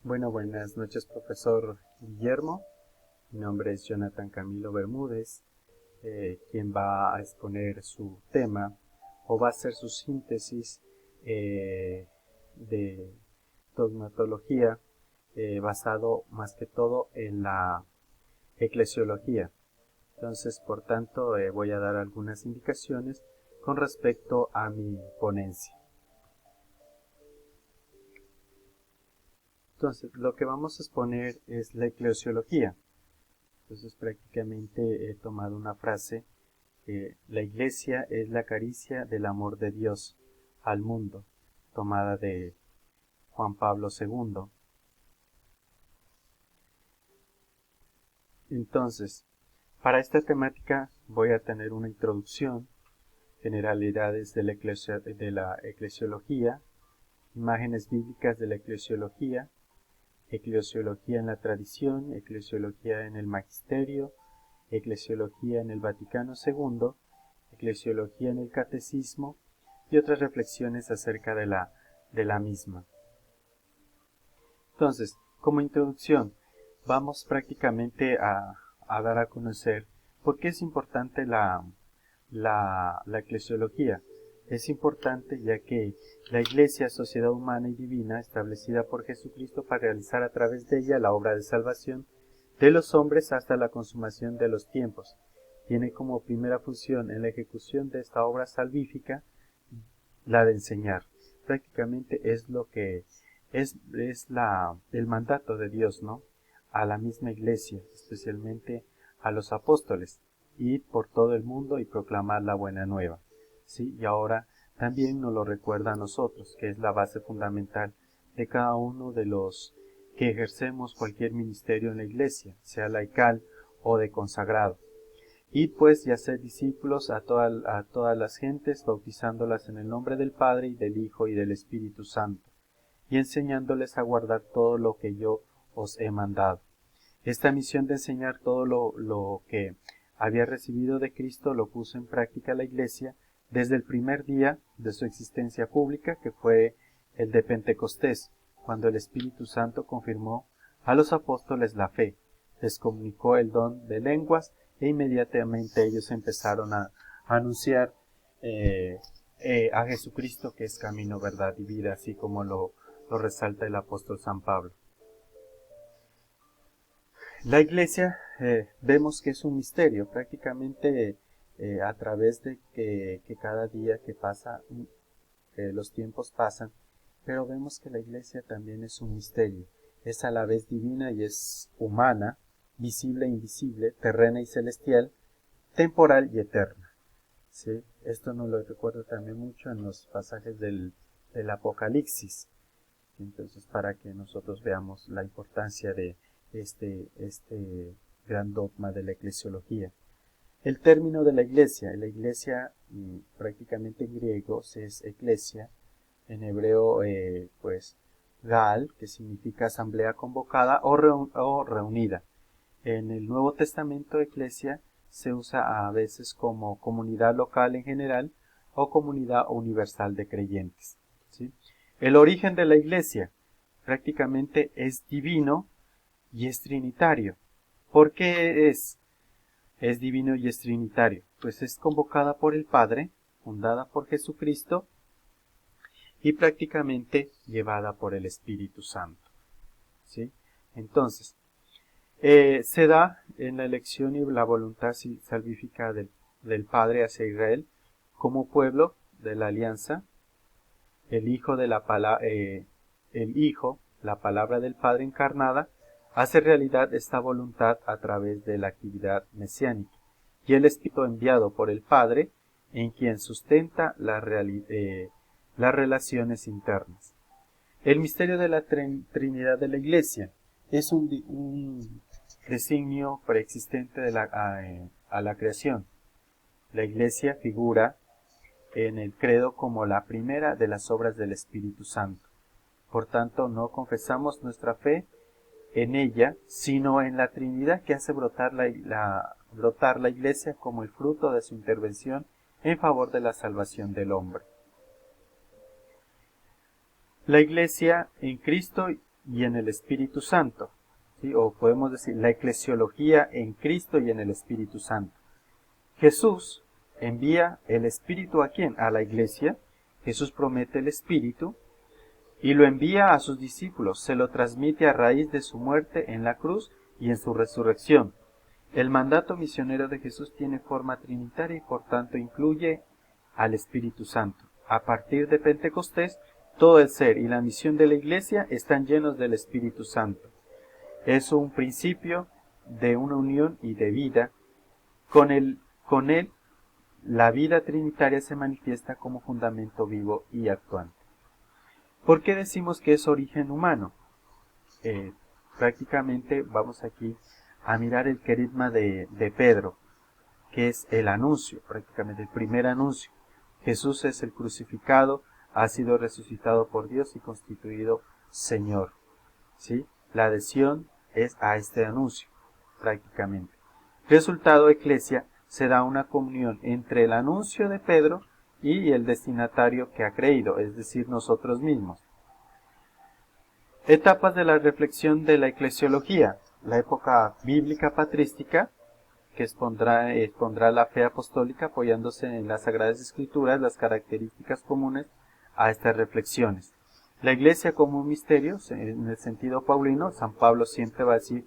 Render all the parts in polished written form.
Bueno, buenas noches, profesor Guillermo. Mi nombre es Jonathan Camilo Bermúdez, quien va a exponer su tema o va a hacer su síntesis de dogmatología basado más que todo en la eclesiología. Entonces, por tanto, voy a dar algunas indicaciones con respecto a mi ponencia. Entonces, lo que vamos a exponer es la eclesiología. Entonces, prácticamente he tomado una frase que la iglesia es la caricia del amor de Dios al mundo, tomada de Juan Pablo II. Entonces, para esta temática voy a tener una introducción, generalidades de la eclesiología, imágenes bíblicas de la eclesiología en la tradición, eclesiología en el magisterio, eclesiología en el Vaticano II, eclesiología en el catecismo y otras reflexiones acerca de la misma. Entonces, como introducción, vamos prácticamente a dar a conocer por qué es importante la eclesiología. Es importante ya que la Iglesia, sociedad humana y divina, establecida por Jesucristo para realizar a través de ella la obra de salvación de los hombres hasta la consumación de los tiempos, tiene como primera función en la ejecución de esta obra salvífica la de enseñar. Prácticamente es lo que es el mandato de Dios, ¿no? A la misma Iglesia, especialmente a los apóstoles, ir por todo el mundo y proclamar la buena nueva. ¿Sí? Y ahora también nos lo recuerda a nosotros, que es la base fundamental de cada uno de los que ejercemos cualquier ministerio en la Iglesia, sea laical o de consagrado. Y pues y hacer discípulos a todas las gentes, bautizándolas en el nombre del Padre y del Hijo y del Espíritu Santo, y enseñándoles a guardar todo lo que yo os he mandado. Esta misión de enseñar todo lo que había recibido de Cristo lo puso en práctica la Iglesia desde el primer día de su existencia pública, que fue el de Pentecostés, cuando el Espíritu Santo confirmó a los apóstoles la fe, les comunicó el don de lenguas e inmediatamente ellos empezaron a anunciar a Jesucristo, que es camino, verdad y vida, así como lo resalta el apóstol San Pablo. La Iglesia vemos que es un misterio, prácticamente a través de que cada día que pasa, los tiempos pasan, pero vemos que la Iglesia también es un misterio, es a la vez divina y es humana, visible e invisible, terrena y celestial, temporal y eterna. ¿Sí? Esto nos lo recuerda también mucho en los pasajes del Apocalipsis. Entonces, para que nosotros veamos la importancia de este gran dogma de la eclesiología. El término de la iglesia prácticamente en griego es eclesia, en hebreo gal, que significa asamblea convocada o reunida. En el Nuevo Testamento eclesia se usa a veces como comunidad local en general o comunidad universal de creyentes. ¿Sí? El origen de la iglesia prácticamente es divino y es trinitario. ¿Por qué es divino y es trinitario? Pues es convocada por el Padre, fundada por Jesucristo y prácticamente llevada por el Espíritu Santo. ¿Sí? Entonces, se da en la elección y la voluntad salvífica del Padre hacia Israel como pueblo de la alianza, el Hijo, la palabra del Padre encarnada, hace realidad esta voluntad a través de la actividad mesiánica, y el Espíritu enviado por el Padre, en quien sustenta las relaciones internas. El misterio de la Trinidad de la Iglesia es un designio preexistente a la creación. La Iglesia figura en el credo como la primera de las obras del Espíritu Santo. Por tanto, no confesamos nuestra fe en ella, sino en la Trinidad que hace brotar la Iglesia como el fruto de su intervención en favor de la salvación del hombre. La Iglesia en Cristo y en el Espíritu Santo, ¿sí? O podemos decir la eclesiología en Cristo y en el Espíritu Santo. Jesús envía el Espíritu ¿a quién? A la iglesia. Jesús promete el Espíritu y lo envía a sus discípulos, se lo transmite a raíz de su muerte en la cruz y en su resurrección. El mandato misionero de Jesús tiene forma trinitaria y por tanto incluye al Espíritu Santo. A partir de Pentecostés, todo el ser y la misión de la iglesia están llenos del Espíritu Santo. Es un principio de una unión y de vida. Con él, la vida trinitaria se manifiesta como fundamento vivo y actuante. ¿Por qué decimos que es origen humano? Prácticamente vamos aquí a mirar el querigma de Pedro, que es el anuncio, prácticamente el primer anuncio. Jesús es el crucificado, ha sido resucitado por Dios y constituido Señor. ¿Sí? La adhesión es a este anuncio, prácticamente. Resultado, Eclesia, se da una comunión entre el anuncio de Pedro y el destinatario que ha creído, es decir, nosotros mismos. Etapas de la reflexión de la eclesiología. La época bíblica patrística, que expondrá la fe apostólica apoyándose en las Sagradas Escrituras, las características comunes a estas reflexiones. La Iglesia como un misterio, en el sentido paulino, San Pablo siempre va a decir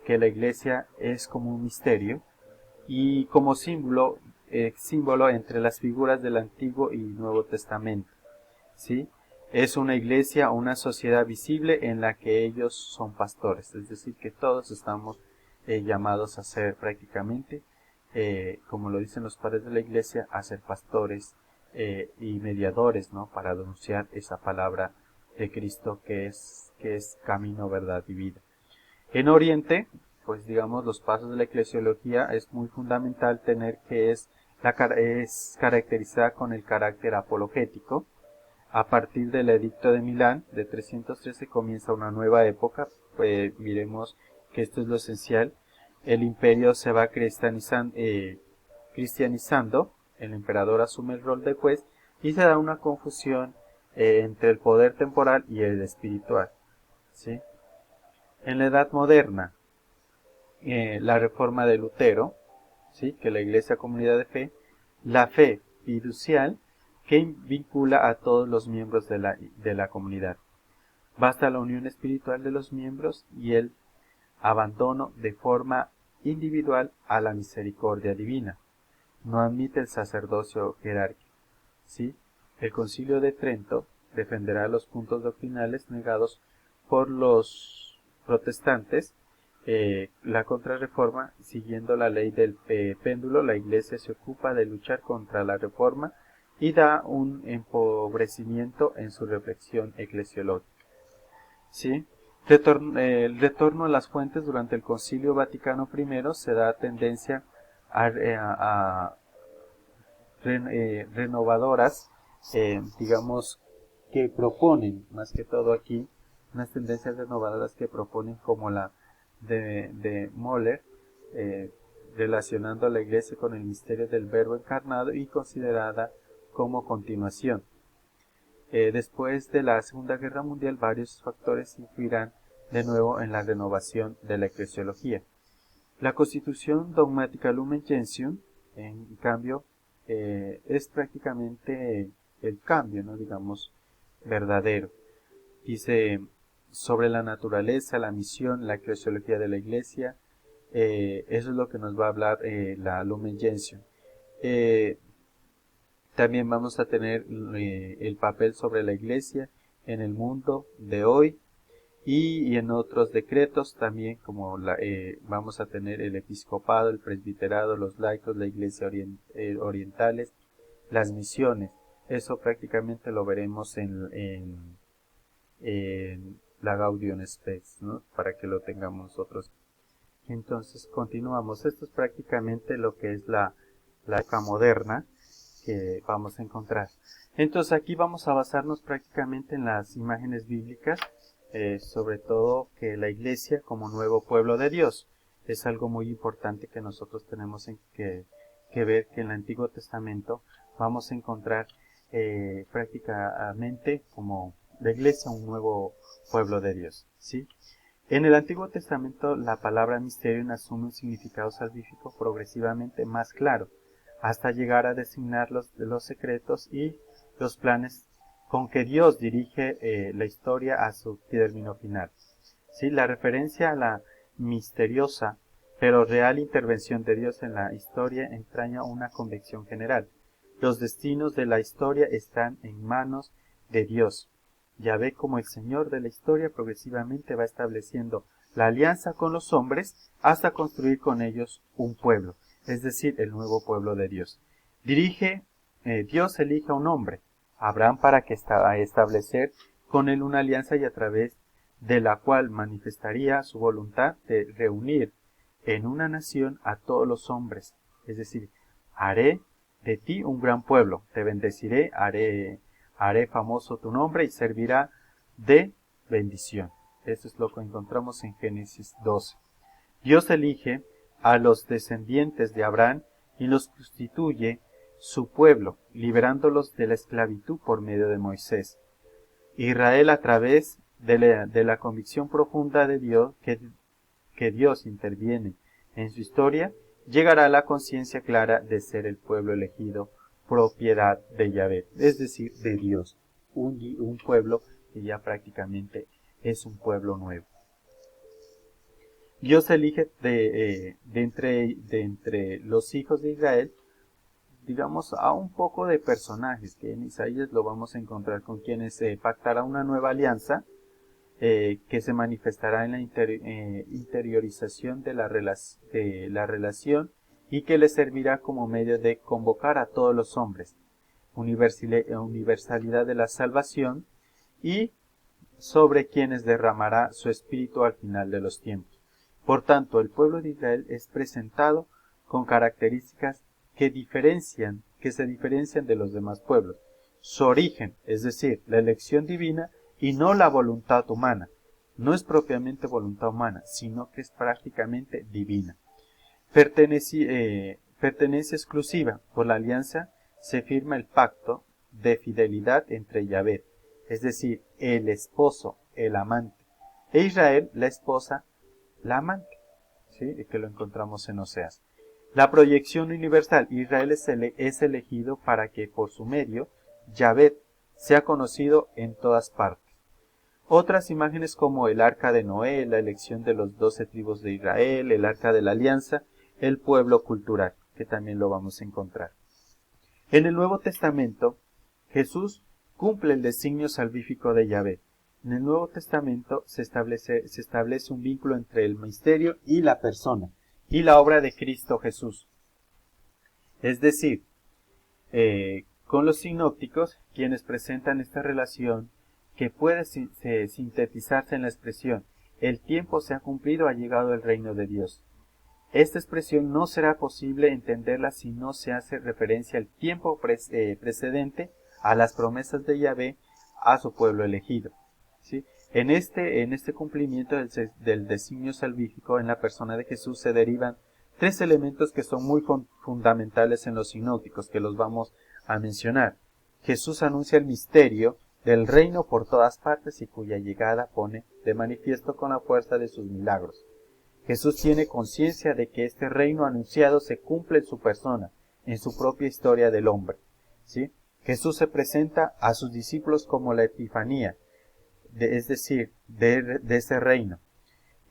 que la Iglesia es como un misterio y como símbolo entre las figuras del Antiguo y Nuevo Testamento. ¿Sí? Es una iglesia, una sociedad visible en la que ellos son pastores, es decir, que todos estamos llamados a ser prácticamente, como lo dicen los padres de la iglesia, a ser pastores y mediadores, ¿no? Para anunciar esa palabra de Cristo que es camino, verdad y vida. En Oriente, pues digamos, los pasos de la eclesiología es muy fundamental tener que es caracterizada con el carácter apologético. A partir del Edicto de Milán de 313 comienza una nueva época. Miremos que esto es lo esencial. El imperio se va cristianizando, el emperador asume el rol de juez y se da una confusión entre el poder temporal y el espiritual. ¿Sí? En la Edad Moderna, la reforma de Lutero, ¿sí? Que la Iglesia Comunidad de Fe, la fe fiducial, que vincula a todos los miembros de la comunidad. Basta la unión espiritual de los miembros y el abandono de forma individual a la misericordia divina. No admite el sacerdocio jerárquico. ¿Sí? El Concilio de Trento defenderá los puntos doctrinales negados por los protestantes. La contrarreforma, siguiendo la ley del péndulo, la Iglesia se ocupa de luchar contra la reforma y da un empobrecimiento en su reflexión eclesiológica. ¿Sí? El retorno a las fuentes durante el Concilio Vaticano I se da tendencia a renovadoras, digamos, que proponen, más que todo aquí, unas tendencias renovadoras que proponen como la de Moller, relacionando a la Iglesia con el misterio del Verbo encarnado y considerada como continuación. Después de la Segunda Guerra Mundial, varios factores influirán de nuevo en la renovación de la eclesiología. La Constitución dogmática Lumen Gentium, en cambio, es prácticamente el cambio, ¿no? Digamos, verdadero. Dice sobre la naturaleza, la misión, la eclesiología de la Iglesia. Eso es lo que nos va a hablar la Lumen Gentium. También vamos a tener el papel sobre la Iglesia en el mundo de hoy y en otros decretos también, como vamos a tener el episcopado, el presbiterado, los laicos, la Iglesia orientales, las misiones. Eso prácticamente lo veremos en la Gaudium Spes, ¿no? Para que lo tengamos nosotros. Entonces continuamos. Esto es prácticamente lo que es la época moderna que vamos a encontrar. Entonces aquí vamos a basarnos prácticamente en las imágenes bíblicas, sobre todo que la Iglesia como nuevo pueblo de Dios es algo muy importante que nosotros tenemos que ver, que en el Antiguo Testamento vamos a encontrar prácticamente como un nuevo pueblo de Dios, ¿sí? En el Antiguo Testamento la palabra misterio asume un significado salvífico progresivamente más claro, hasta llegar a designar los secretos y los planes con que Dios dirige la historia a su término final. ¿Sí? La referencia a la misteriosa pero real intervención de Dios en la historia entraña una convicción general. Los destinos de la historia están en manos de Dios. Yahvé, como el Señor de la historia, progresivamente va estableciendo la alianza con los hombres hasta construir con ellos un pueblo, es decir, el nuevo pueblo de Dios. Dios elige a un hombre, Abraham, para que establecer con él una alianza y a través de la cual manifestaría su voluntad de reunir en una nación a todos los hombres, es decir, haré de ti un gran pueblo, te bendeciré, haré famoso tu nombre y servirá de bendición. Esto es lo que encontramos en Génesis 12. Dios elige a los descendientes de Abraham y los constituye su pueblo, liberándolos de la esclavitud por medio de Moisés. Israel, a través de la convicción profunda de Dios, que Dios interviene en su historia, llegará a la conciencia clara de ser el pueblo elegido, propiedad de Yahvé, es decir, de Dios, un pueblo que ya prácticamente es un pueblo nuevo. Dios elige de entre los hijos de Israel, digamos, a un poco de personajes que en Isaías lo vamos a encontrar, con quienes pactará una nueva alianza que se manifestará en la interiorización de la relación y que le servirá como medio de convocar a todos los hombres, universalidad de la salvación, y sobre quienes derramará su espíritu al final de los tiempos. Por tanto, el pueblo de Israel es presentado con características que se diferencian de los demás pueblos. Su origen, es decir, la elección divina y no la voluntad humana. No es propiamente voluntad humana, sino que es prácticamente divina. Pertenencia exclusiva. Por la alianza se firma el pacto de fidelidad entre Yahvé, es decir, el esposo, el amante, e Israel, la esposa, la amante, ¿sí? Que lo encontramos en Oseas. La proyección universal. Israel es elegido para que por su medio Yahvé sea conocido en todas partes. Otras imágenes como el arca de Noé, la elección de los 12 tribus de Israel, el arca de la alianza, el pueblo cultural, que también lo vamos a encontrar. En el Nuevo Testamento, Jesús cumple el designio salvífico de Yahvé. En el Nuevo Testamento se establece un vínculo entre el misterio y la persona, y la obra de Cristo Jesús. Es decir, con los sinópticos, quienes presentan esta relación que puede sintetizarse en la expresión: el tiempo se ha cumplido, ha llegado el reino de Dios. Esta expresión no será posible entenderla si no se hace referencia al tiempo precedente a las promesas de Yahvé a su pueblo elegido. ¿Sí? En este cumplimiento del designio salvífico en la persona de Jesús se derivan tres elementos que son muy fundamentales en los sinópticos, que los vamos a mencionar. Jesús anuncia el misterio del reino por todas partes y cuya llegada pone de manifiesto con la fuerza de sus milagros. Jesús tiene conciencia de que este reino anunciado se cumple en su persona, en su propia historia del hombre. ¿Sí? Jesús se presenta a sus discípulos como la epifanía, es decir, de ese reino.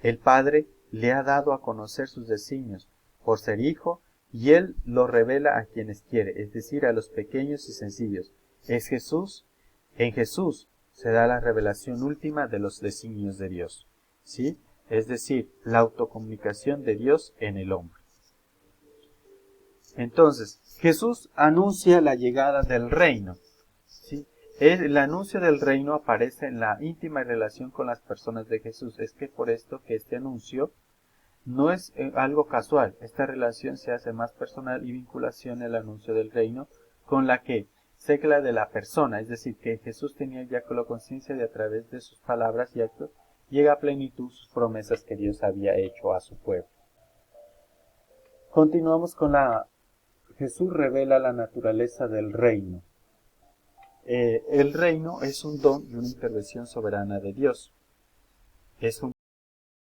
El Padre le ha dado a conocer sus designios por ser hijo, y Él lo revela a quienes quiere, es decir, a los pequeños y sencillos. En Jesús se da la revelación última de los designios de Dios, ¿sí? Es decir, la autocomunicación de Dios en el hombre. Entonces, Jesús anuncia la llegada del reino, ¿sí? El anuncio del reino aparece en la íntima relación con las personas de Jesús. Es que por esto que este anuncio no es algo casual. Esta relación se hace más personal y vinculación el anuncio del reino con la que se la de la persona. Es decir, que Jesús tenía ya con la conciencia de a través de sus palabras y actos llega a plenitud sus promesas que Dios había hecho a su pueblo. Continuamos con Jesús revela la naturaleza del reino. El reino es un don y una intervención soberana de Dios. Es un